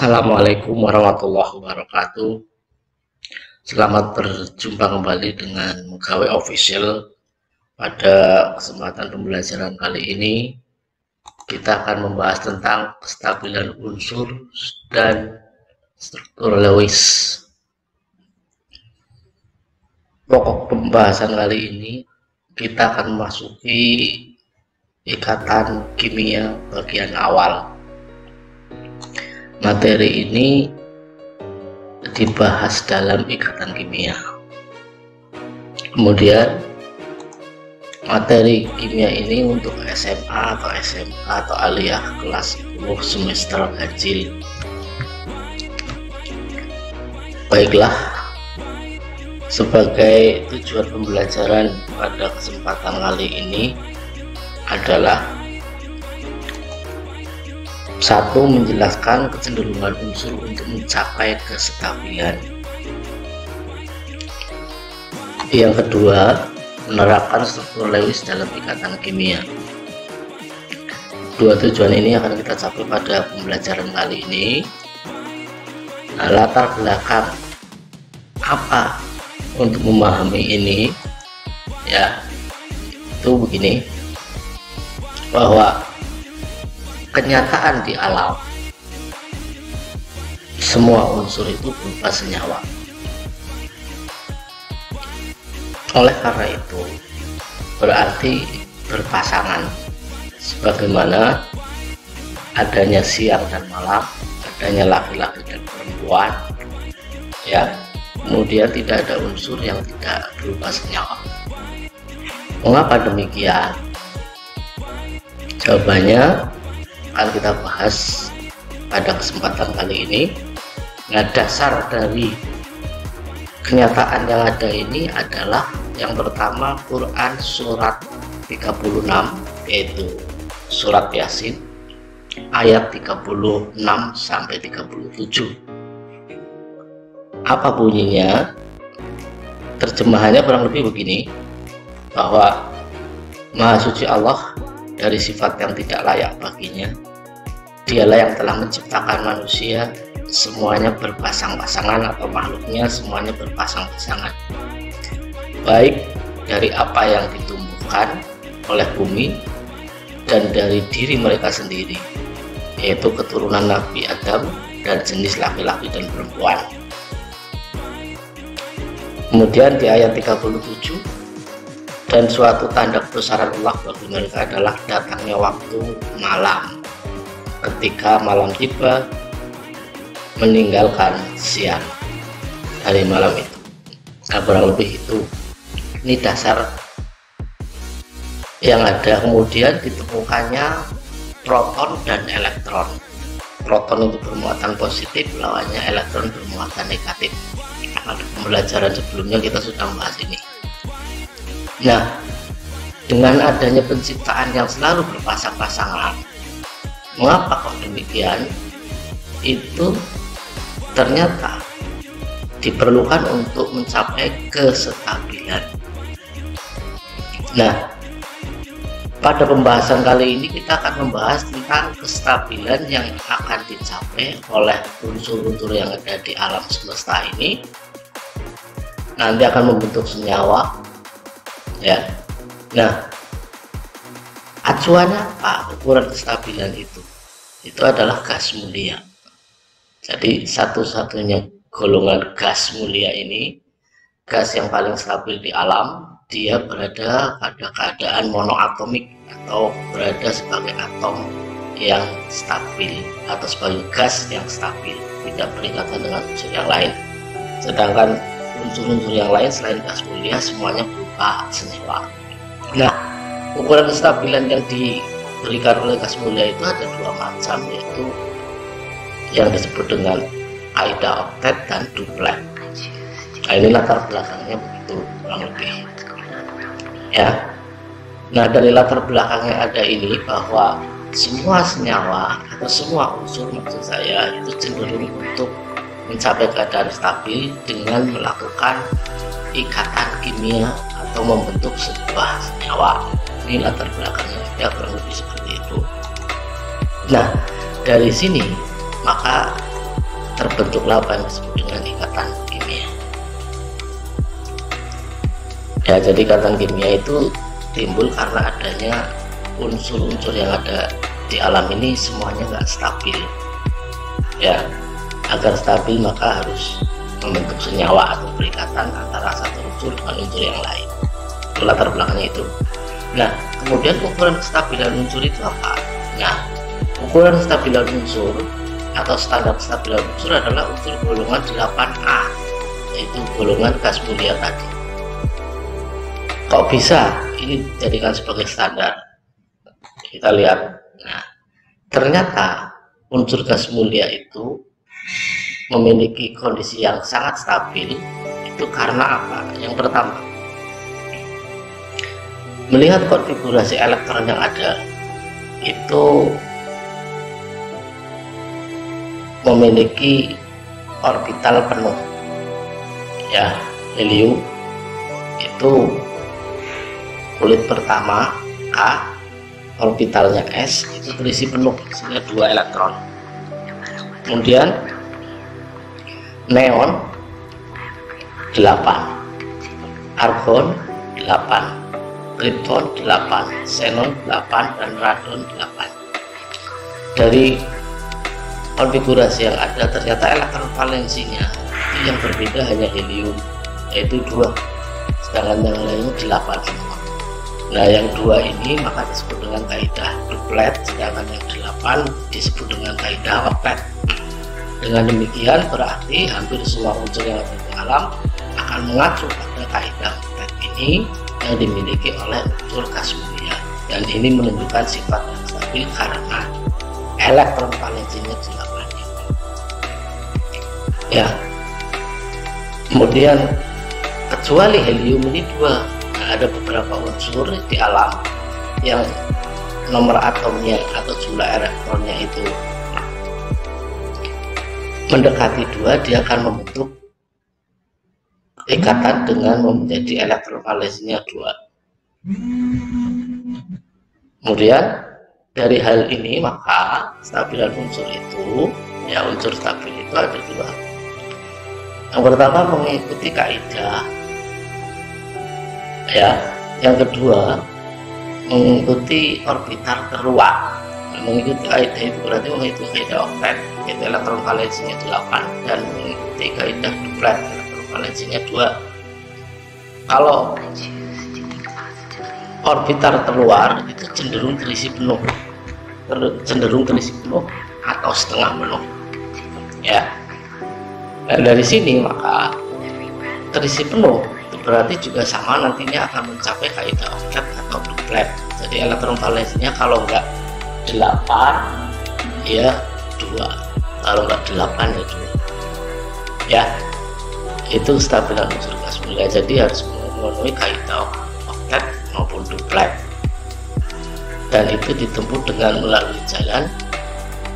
Assalamualaikum warahmatullahi wabarakatuh. Selamat berjumpa kembali dengan Megawai Official. Pada kesempatan pembelajaran kali ini kita akan membahas tentang kestabilan unsur dan struktur Lewis. Pokok pembahasan kali ini kita akan memasuki ikatan kimia bagian awal. Materi ini dibahas dalam ikatan kimia. Kemudian materi kimia ini untuk SMA atau SMK atau aliyah kelas 10 semester ganjil. Baiklah, sebagai tujuan pembelajaran pada kesempatan kali ini adalah satu, menjelaskan kecenderungan unsur untuk mencapai kestabilan. Yang kedua, menerapkan struktur Lewis dalam ikatan kimia. Dua tujuan ini akan kita capai pada pembelajaran kali ini. Nah, latar belakang apa untuk memahami ini, ya, itu begini, bahwa kenyataan di alam semua unsur itu berupa senyawa. Oleh karena itu berarti berpasangan, sebagaimana adanya siang dan malam, adanya laki-laki dan perempuan, ya. Kemudian tidak ada unsur yang tidak berupa senyawa. Mengapa demikian? Jawabannya akan kita bahas pada kesempatan kali ini. Nah, dasar dari kenyataan yang ada ini adalah yang pertama Quran surat 36, yaitu surat Yasin ayat 36 sampai 37. Apa bunyinya? Terjemahannya kurang lebih begini, bahwa Maha Suci Allah dari sifat yang tidak layak baginya. Dialah yang telah menciptakan manusia, semuanya berpasang-pasangan, atau makhluknya semuanya berpasang-pasangan, baik dari apa yang ditumbuhkan oleh bumi dan dari diri mereka sendiri, yaitu keturunan Nabi Adam dan jenis laki-laki dan perempuan. Kemudian di ayat 37, dan suatu tanda kebesaran Allah bagi mereka adalah datangnya waktu malam, ketika malam tiba meninggalkan siang dari malam itu. Nah, kurang lebih itu, ini dasar yang ada. Kemudian ditemukannya proton dan elektron. Proton itu bermuatan positif, lawannya elektron bermuatan negatif. Pada pembelajaran sebelumnya kita sudah membahas ini. Nah, dengan adanya penciptaan yang selalu berpasang-pasangan, mengapa kok demikian? Itu ternyata diperlukan untuk mencapai kestabilan. Nah, pada pembahasan kali ini kita akan membahas tentang kestabilan yang akan dicapai oleh unsur-unsur yang ada di alam semesta ini. Nanti akan membentuk senyawa, ya. Nah, acuannya apa ukuran kestabilan itu? Itu adalah gas mulia. Jadi satu-satunya golongan gas mulia ini, gas yang paling stabil di alam, dia berada pada keadaan monoatomik atau berada sebagai atom yang stabil atau sebagai gas yang stabil, tidak berikatan dengan unsur yang lain. Sedangkan unsur-unsur yang lain selain gas mulia semuanya berupa senyawa. Nah, ukuran kestabilan yang diberikan oleh gas mulia itu ada dua macam, yaitu yang disebut dengan Aida oktet dan duplet. Nah, ini latar belakangnya begitu kurang lebih, ya. Nah, dari latar belakangnya ada ini, bahwa semua senyawa atau semua unsur, maksud saya, itu cenderung untuk mencapai keadaan stabil dengan melakukan ikatan kimia atau membentuk sebuah senyawa. Ini latar belakangnya, ya, kurang lebih seperti itu. Nah, dari sini maka terbentuklah apa yang disebut dengan ikatan kimia. Ya, jadi ikatan kimia itu timbul karena adanya unsur-unsur yang ada di alam ini semuanya nggak stabil. Ya, agar stabil maka harus membentuk senyawa atau perikatan antara satu unsur dengan unsur yang lain. Itu latar belakangnya itu. Nah, kemudian ukuran kestabilan unsur itu apa? Nah, ukuran kestabilan unsur atau standar kestabilan unsur adalah unsur golongan 8A, yaitu golongan gas mulia tadi. Kok bisa ini dijadikan sebagai standar? Kita lihat. Nah, ternyata unsur gas mulia itu memiliki kondisi yang sangat stabil. Itu karena apa? Yang pertama, melihat konfigurasi elektron yang ada itu memiliki orbital penuh. Ya, helium itu kulit pertama K, orbitalnya S itu terisi penuh, isinya 2 elektron. Kemudian neon 8, argon 8, krypton 8, xenon 8, dan radon 8. Dari konfigurasi yang ada ternyata elektron valensinya yang berbeda hanya helium, yaitu 2, sedangkan yang lainnya 8 semua. Nah, yang 2 ini maka disebut dengan kaidah duplet, sedangkan yang 8 disebut dengan kaidah oktet. Dengan demikian berarti hampir semua unsur yang ada di alam akan mengacu pada kaidah oktet ini yang dimiliki oleh unsur gas mulia, dan ini menunjukkan sifat yang stabil karena elektron valensinya 8. Ya, kemudian kecuali helium ini 2, nah, ada beberapa unsur di alam yang nomor atomnya atau jumlah elektronnya itu mendekati 2, dia akan membentuk ikatan dengan menjadi elektron valensinya 2. Kemudian dari hal ini maka stabilan unsur itu, ya, unsur stabil itu ada 2. Yang pertama mengikuti kaidah, ya. Yang kedua mengikuti orbital terluar. Mengikuti kaidah itu berarti mengikuti kaidah oktet, yaitu elektron valensinya 8, dan mengikuti kaidah duplet, elektron valensinya 2. Kalau orbital terluar itu cenderung terisi penuh, atau setengah penuh, ya. Dan dari sini maka terisi penuh itu berarti juga sama nantinya akan mencapai kaidah oktet atau duplet. Jadi elektron valensinya kalau enggak 8 ya 2, kalau enggak 8 ya 2, ya. Itu stabilan unsur gas mulia, jadi harus memenuhi kaidah oktet maupun duplet, dan itu ditempuh dengan melalui jalan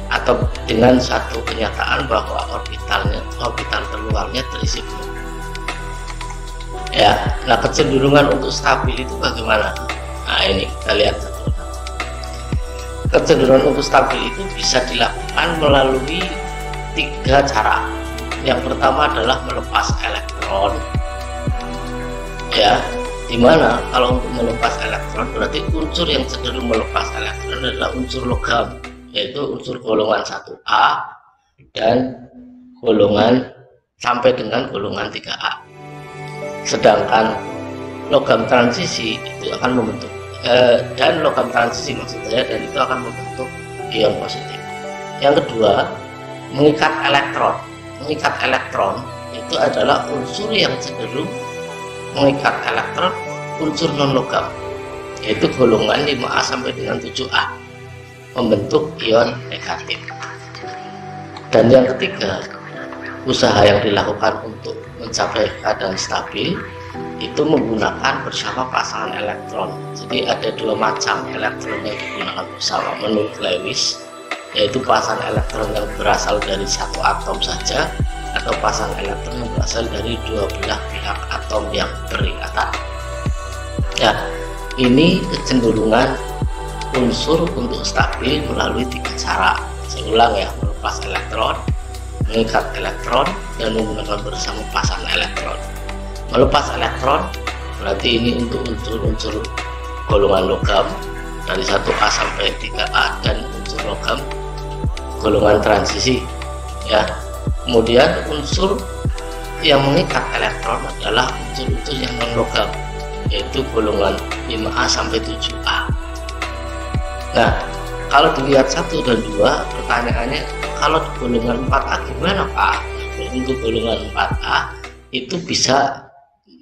atau dengan satu kenyataan bahwa orbital terluarnya terisi penuh, ya. Nah, kecenderungan untuk stabil itu bagaimana? Nah, ini kita lihat satu. Kecenderungan untuk stabil itu bisa dilakukan melalui 3 cara. Yang pertama adalah melepas elektron, ya, dimana kalau untuk melepas elektron berarti unsur yang cenderung melepas elektron adalah unsur logam, yaitu unsur golongan 1A dan golongan sampai dengan golongan 3A. Sedangkan logam transisi itu akan membentuk dan logam transisi maksud saya, dan itu akan membentuk ion positif. Yang kedua, mengikat elektron. Mengikat elektron itu adalah unsur yang cenderung mengikat elektron unsur non logam, yaitu golongan 5A sampai dengan 7A, membentuk ion negatif. Dan yang ketiga, usaha yang dilakukan untuk mencapai keadaan stabil itu menggunakan bersama pasangan elektron. Jadi ada 2 macam elektron yang digunakan bersama menurut Lewis, yaitu pasangan elektron yang berasal dari satu atom saja atau pasangan elektron yang berasal dari 2 belah pihak atom yang berikatan. Ya, ini kecenderungan unsur untuk stabil melalui 3 cara. Saya ulang ya, melepas elektron, mengikat elektron dan menggunakan bersama pasangan elektron. Melepas elektron berarti ini untuk unsur-unsur golongan logam dari 1A sampai 3A dan unsur logam golongan transisi ya. Kemudian unsur yang mengikat elektron adalah unsur-unsur yang non logam, yaitu golongan 5A sampai 7A. Nah, kalau dilihat 1 dan 2, pertanyaannya kalau di golongan 4A gimana Pak? Untuk golongan 4A itu bisa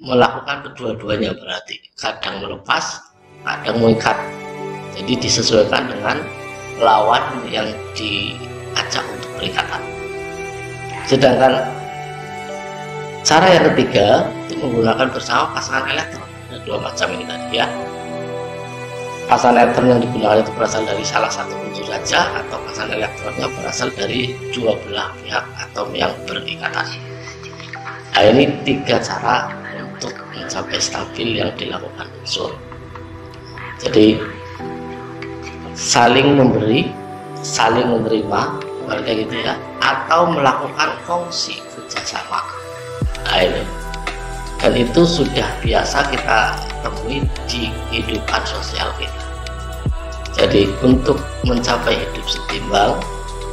melakukan kedua-duanya, berarti kadang melepas, kadang mengikat. Jadi disesuaikan dengan lawan yang diajak untuk perikatan. Sedangkan cara yang ketiga itu menggunakan bersama pasangan elektron. Ada dua macam ini tadi ya. Pasangan elektron yang digunakan itu berasal dari salah satu unsur saja, atau pasangan elektronnya berasal dari dua belah pihak atau yang berikatan. Nah, ini tiga cara untuk mencapai stabil yang dilakukan unsur. Jadi saling memberi, saling menerima, kayak gitu ya, atau melakukan fungsi kerjasama. Nah, ini. Dan itu sudah biasa kita temui di kehidupan sosial kita. Jadi untuk mencapai hidup setimbang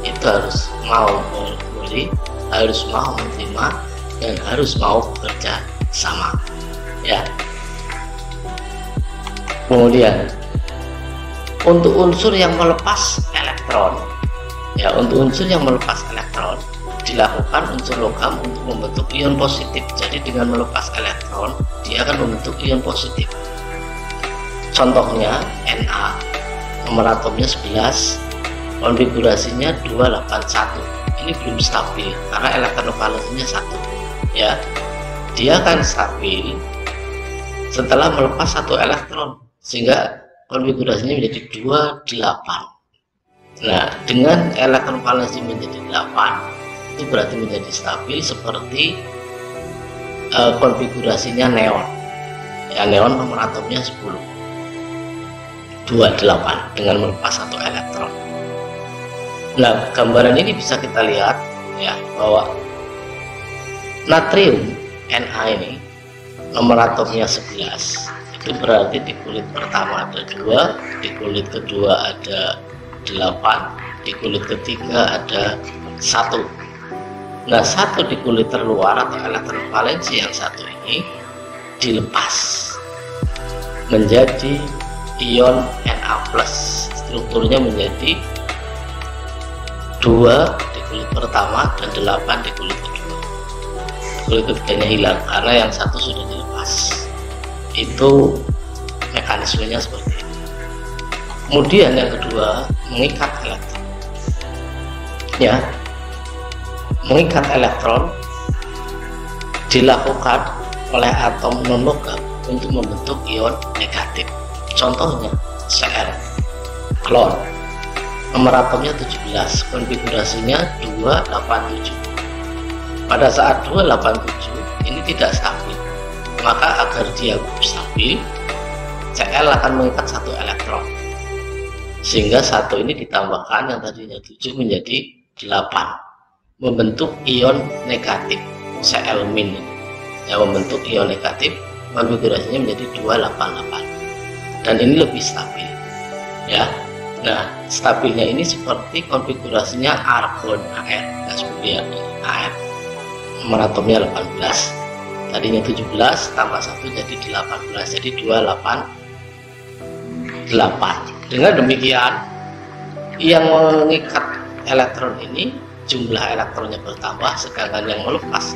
itu harus mau memberi, harus mau menerima, dan harus mau bekerja sama ya. Kemudian untuk unsur yang melepas elektron ya, untuk unsur yang melepas elektron dilakukan unsur logam untuk membentuk ion positif. Jadi dengan melepas elektron dia akan membentuk ion positif. Contohnya Na, nomor atomnya 11, konfigurasinya 281. Ini belum stabil karena elektron valensinya 1 ya. Dia akan stabil setelah melepas satu elektron sehingga konfigurasinya menjadi 28. Nah, dengan elektron valensi menjadi 8 itu berarti menjadi stabil seperti konfigurasinya neon ya. Neon nomor atomnya 10, 28 dengan melepas satu elektron. Nah, gambaran ini bisa kita lihat ya, bahwa natrium Na ini nomor atomnya 11, itu berarti di kulit pertama ada 2, di kulit kedua ada 8, di kulit ketiga ada 1. Nah, 1 di kulit terluar atau elektron valensi yang 1 ini dilepas menjadi ion Na+, strukturnya menjadi 2 di kulit pertama dan 8 di kulit kedua. Kulit ketiganya hilang karena yang 1 sudah dilepas. Itu mekanismenya seperti ini. Kemudian yang kedua, mengikat elektron ya. Mengikat elektron dilakukan oleh atom non-logam untuk membentuk ion negatif. Contohnya Cl, klor, nomor atomnya 17, konfigurasinya 287. Pada saat 287 ini tidak stabil, maka agar dia stabil, Cl akan mengikat satu elektron sehingga 1 ini ditambahkan yang tadinya 7 menjadi 8, membentuk ion negatif Cl- yang membentuk ion negatif, konfigurasinya menjadi 288 dan ini lebih stabil ya. Nah, stabilnya ini seperti konfigurasinya argon Ar, gas mulia Ar, nomor atomnya 18, tadinya 17 tambah 1 jadi 18, jadi 288. Dengan demikian yang mengikat elektron ini jumlah elektronnya bertambah, sedangkan yang melepas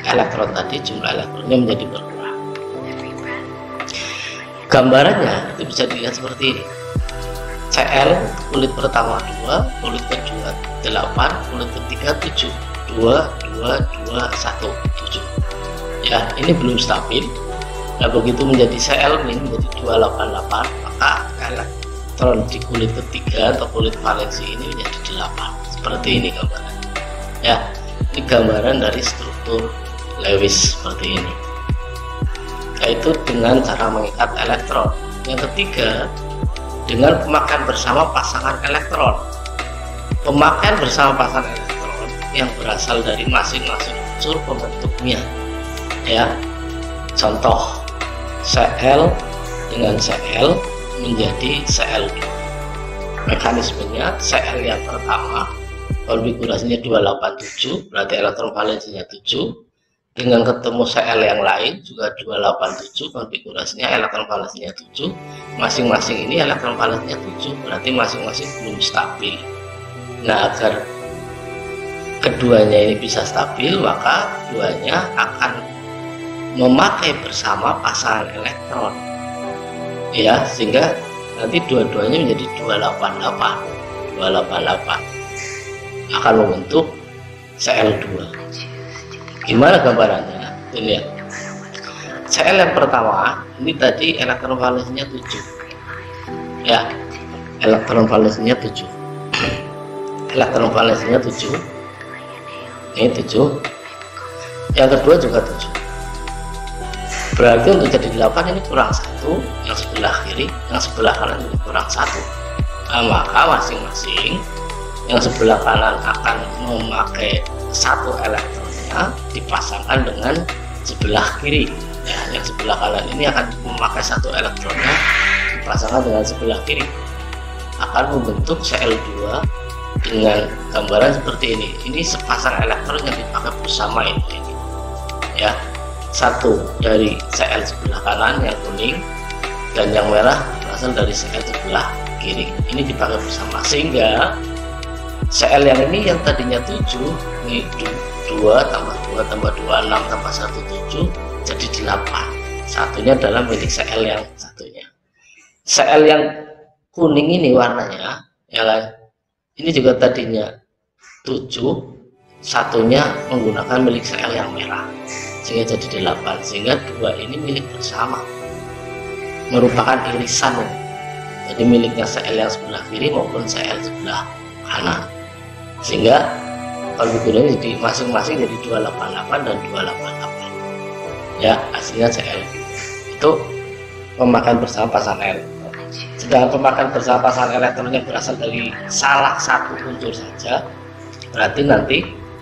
elektron tadi jumlah elektronnya menjadi berkurang. Gambarannya itu bisa dilihat seperti ini. Cl kulit pertama 2, kulit kedua 8, kulit ketiga 7, 2, 2, 2, 1, 7 ya. Ini belum stabil. Nah, begitu menjadi Cl- menjadi 288, maka elektron di kulit ketiga atau kulit valensi ini menjadi 8. Seperti ini gambaran ya. Ini gambaran dari struktur Lewis seperti ini, yaitu dengan cara mengikat elektron. Yang ketiga, dengan pemakaian bersama pasangan elektron. Pemakaian bersama pasangan elektron yang berasal dari masing-masing unsur pembentuknya. Ya, contoh Cl dengan Cl menjadi Cl2. Mekanismenya, Cl yang pertama konfigurasinya 287, berarti elektron valensinya 7, dengan ketemu Cl yang lain juga 287, konfigurasinya elektron valensinya 7, masing-masing ini elektron valensinya 7, berarti masing-masing belum stabil. Nah, agar keduanya ini bisa stabil, maka keduanya akan memakai bersama pasangan elektron, ya, sehingga nanti dua-duanya menjadi 288 akan membentuk Cl2. Gimana gambarannya? Tuh lihat, Cl yang pertama ini tadi elektron valensinya 7, ya, elektron valensinya 7, elektron valensinya 7, ini 7, yang kedua juga 7, berarti untuk jadi 8 ini kurang 1, yang sebelah kiri, yang sebelah kanan ini kurang 1. Nah, maka masing-masing yang sebelah kanan akan memakai satu elektronnya dipasangkan dengan sebelah kiri, ya, yang sebelah kanan ini akan memakai satu elektronnya dipasangkan dengan sebelah kiri, akan membentuk Cl2 dengan gambaran seperti ini. Ini sepasang elektron yang dipakai bersama ini, ya, satu dari Cl sebelah kanan yang kuning dan yang merah berasal dari Cl sebelah kiri, ini dipakai bersama, sehingga Cl yang ini yang tadinya 7, ini 2 tambah 2 tambah 2, 6 tambah 1, 7, jadi 8. Satunya adalah milik Cl yang satunya. Cl yang kuning ini warnanya, ya kan, ini juga tadinya 7, satunya menggunakan milik Cl yang merah, sehingga jadi 8, sehingga dua ini milik bersama, merupakan irisan, jadi miliknya Cl yang sebelah kiri maupun Cl sebelah kanan, sehingga konfigurasinya jadi masing-masing jadi 288 dan 288, ya, hasilnya Cl. Itu pemakaian bersama pasangan elektron. Sedangkan pemakaian bersama pasangan elektron yang berasal dari salah satu unsur saja, berarti nanti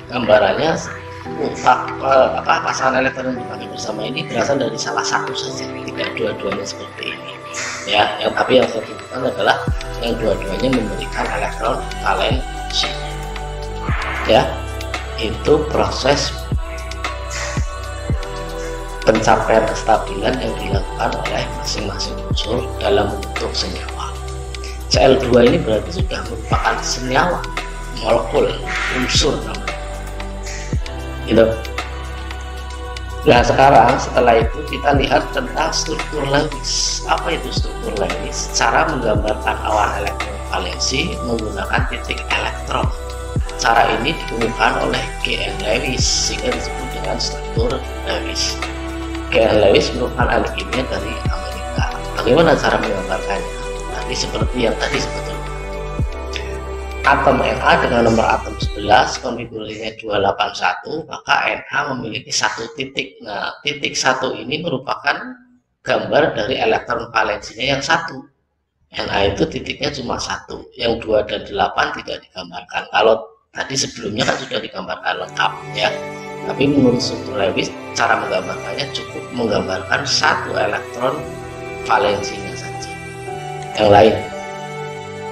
gambarannya pasangan elektron yang dipakai bersama ini berasal dari salah satu saja, tidak dua-duanya seperti ini, ya. Yang tapi yang saya tunjukkan adalah yang dua-duanya memberikan elektron valensi, ya. Itu proses pencapaian kestabilan yang dilakukan oleh masing-masing unsur dalam bentuk senyawa. Cl2 ini berarti sudah merupakan senyawa, molekul, unsur namanya, gitu. Nah, sekarang setelah itu kita lihat tentang struktur Lewis. Apa itu struktur Lewis? Cara menggambarkan awan elektron valensi menggunakan titik elektron. Cara ini ditemukan oleh G.N. Lewis sehingga disebut dengan struktur Lewis. G.N. Lewis merupakan ahli kimia dari Amerika. Bagaimana cara menggambarkannya? Tadi seperti yang tadi sebetulnya. Atom Na dengan nomor atom 11, konfigurasinya 281, maka Na memiliki satu titik. Nah, titik satu ini merupakan gambar dari elektron valensinya yang satu. Na itu titiknya cuma satu, yang 2 dan 8 tidak digambarkan. Kalau tadi sebelumnya kan sudah digambarkan lengkap, ya. Tapi menurut struktur Lewis, cara menggambarkannya cukup menggambarkan satu elektron valensinya saja. Yang lain,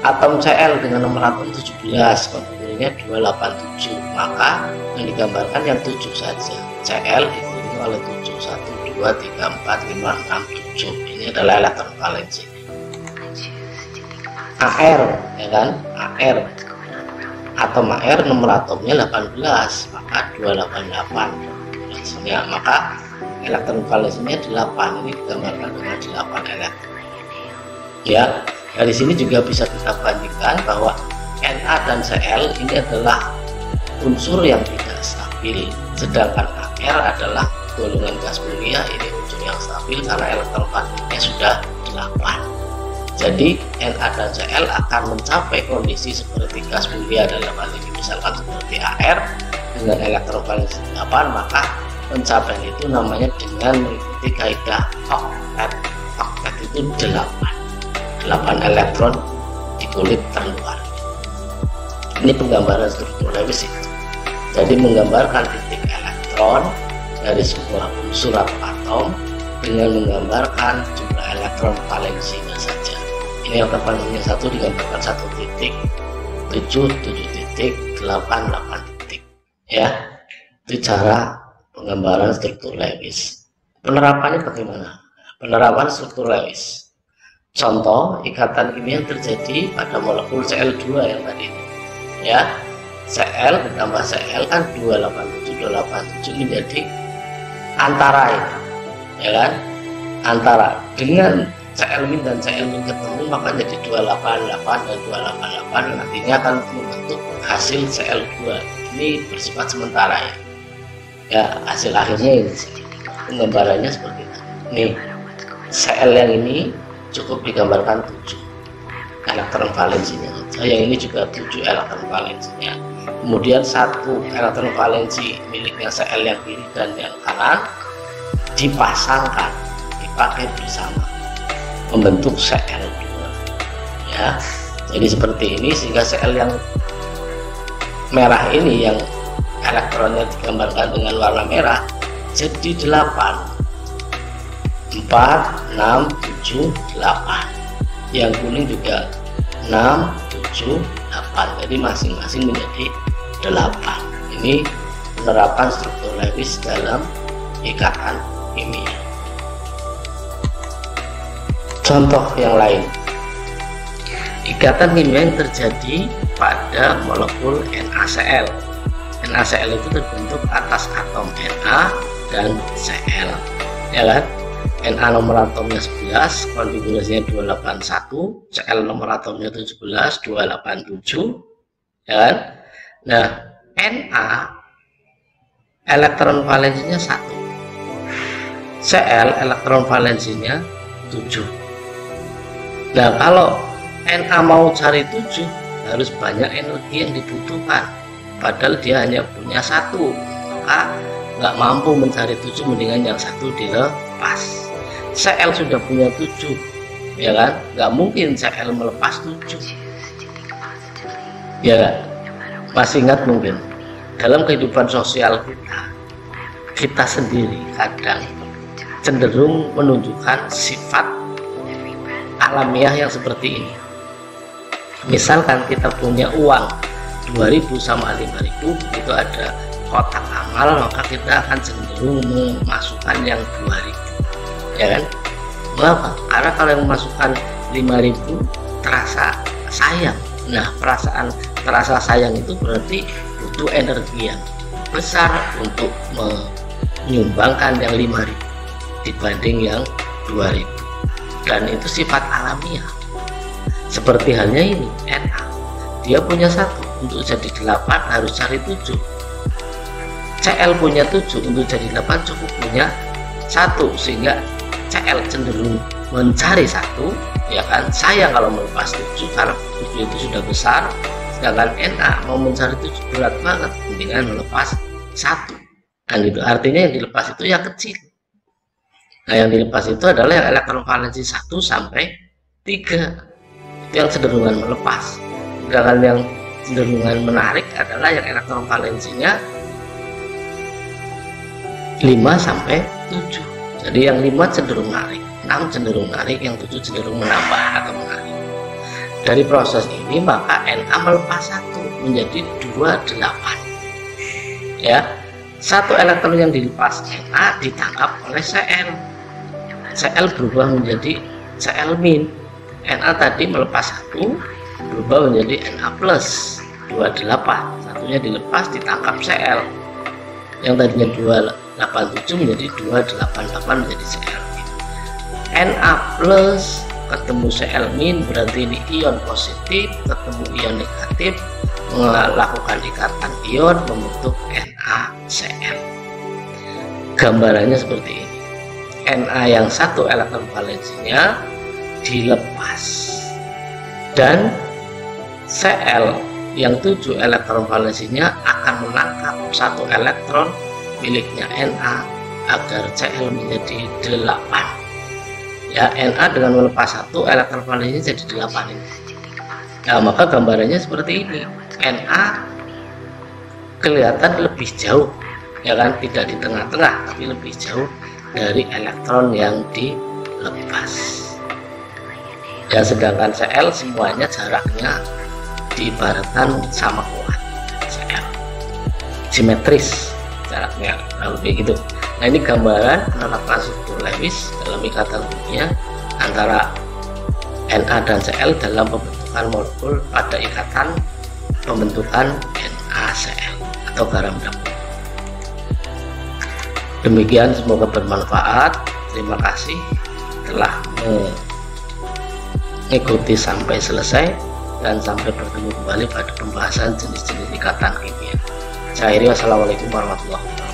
atom Cl dengan nomor atom 17, konfigurasinya 287, maka yang digambarkan yang 7 saja. Cl dikelilingi oleh 7, 1, 2, 3, 4, 5, 6, 7. Ini adalah elektron valensi. Ar, ya kan, Ar, atom Ar nomor atomnya 18, maka 288 valensinya, maka elektron valensinya 8. Ini digambarkan dengan 8 elektron, ya. Dari sini juga bisa kita bandingkan bahwa Na dan Cl ini adalah unsur yang tidak stabil, sedangkan Ar adalah golongan gas mulia, ini unsur yang stabil karena elektron valensinya sudah 8. Jadi Na dan Cl akan mencapai kondisi seperti gas mulia dalam hal ini misalkan seperti Ar dengan elektron valensi 8, maka pencapaian itu namanya dengan mengikuti kaidah oktet. Oktet itu 8 elektron di kulit terluar. Ini penggambaran struktur Lewis itu. Jadi menggambarkan titik elektron dari sebuah unsur atau atom dengan menggambarkan jumlah elektron valensinya saja. Ini yang valensinya 1 digambarkan 1 titik, 7 titik, 8 titik. Ya, itu cara penggambaran struktur Lewis. Penerapannya bagaimana? Penerapan struktur Lewis. Contoh, ikatan kimia yang terjadi pada molekul Cl2 yang tadi itu. Ya, Cl ditambah Cl kan 287 menjadi antara ini, ya kan? Antara dengan Cl- dan Cl- ketemu maka jadi 288 dan 288 nantinya akan membentuk hasil Cl2. Ini bersifat sementara ya. Ya, hasil akhirnya ini penggambarannya seperti itu. Nih, Cl yang ini cukup digambarkan 7 elektron valensinya. Yang ini juga 7 elektron valensinya. Kemudian 1 elektron valensi miliknya Cl yang kiri dan yang kanan dipasangkan, dipakai bersama membentuk Cl2. Ya, jadi seperti ini sehingga Cl yang merah ini yang elektronnya digambarkan dengan warna merah jadi 8, 4, 6, 7, 8. Yang kuning juga 6, 7, 8. Jadi masing-masing menjadi 8. Ini penerapan struktur Lewis dalam ikatan kimia. Contoh yang lain, ikatan kimia yang terjadi pada molekul NaCl. NaCl itu terbentuk atas atom Na dan Cl, ya kan? Na nomor atomnya 11, konfigurasinya 281, Cl nomor atomnya 17, 287, ya kan? Nah, Na elektron valensinya 1, Cl elektron valensinya 7. Nah, kalau Na mau cari 7 harus banyak energi yang dibutuhkan, padahal dia hanya punya 1, maka nggak mampu mencari 7, mendingan yang 1 dilepas. Cl sudah punya 7, ya kan? Nggak mungkin Cl melepas 7, ya kan? Masih ingat mungkin dalam kehidupan sosial kita sendiri kadang cenderung menunjukkan sifat alamiah yang seperti ini. Misalkan kita punya uang 2000 sama 5000, itu ada kotak amal, maka kita akan cenderung memasukkan yang 2000, ya kan? Mengapa? Karena kalau yang memasukkan 5000 terasa sayang. Nah, perasaan terasa sayang itu berarti butuh energi yang besar untuk menyumbangkan yang 5000 dibanding yang 2000, dan itu sifat alamiah. Seperti halnya ini Na, dia punya 1, untuk jadi 8 harus cari 7. Cl punya 7, untuk jadi 8 cukup punya 1, sehingga Cl cenderung mencari 1, ya kan? Sayang kalau melepas 7 karena 7 itu sudah besar, sedangkan Na mau mencari 7 berat banget, mendingan melepas 1. Kan gitu. Artinya yang dilepas itu yang kecil. Nah, yang dilepas itu adalah yang elektron valensi 1 sampai 3, itu yang cenderungan melepas. Sedangkan yang cenderungan menarik adalah yang elektron valensinya 5 sampai 7. Jadi yang 5 cenderung narik, 6 cenderung narik, yang 7 cenderung menambah atau menarik. Dari proses ini maka Na melepas 1 menjadi 28. Ya, 1 elektron yang dilepas Na ditangkap oleh Cl. Cl berubah menjadi Cl-. Na tadi melepas 1 berubah menjadi Na plus 28. Satunya dilepas ditangkap Cl. Yang tadinya 287 menjadi 288 menjadi Cl-. Na plus ketemu Cl- berarti ini ion positif ketemu ion negatif, melakukan ikatan ion membentuk NaCl. Gambarannya seperti ini. Na yang 1 elektron valensinya dilepas dan Cl yang 7 elektron valensinya akan menangkap 1 elektron miliknya Na agar Cl menjadi 8. Ya, Na dengan melepas 1 elektron valensinya jadi 8 ini. Nah, maka gambarannya seperti ini. Na kelihatan lebih jauh, ya kan, tidak di tengah-tengah tapi lebih jauh dari elektron yang dilepas. Ya, sedangkan Cl semuanya jaraknya diibaratkan sama kuat, Cl simetris jaraknya, lebih gitu. Nah, ini gambaran penerapan struktur Lewis dalam ikatan kimia antara Na dan Cl dalam pembentukan molekul pada ikatan pembentukan NaCl atau garam dapur. Demikian, semoga bermanfaat. Terima kasih telah mengikuti sampai selesai, dan sampai bertemu kembali pada pembahasan jenis-jenis ikatan kimia. Saya Iri, wassalamualaikum warahmatullahi wabarakatuh.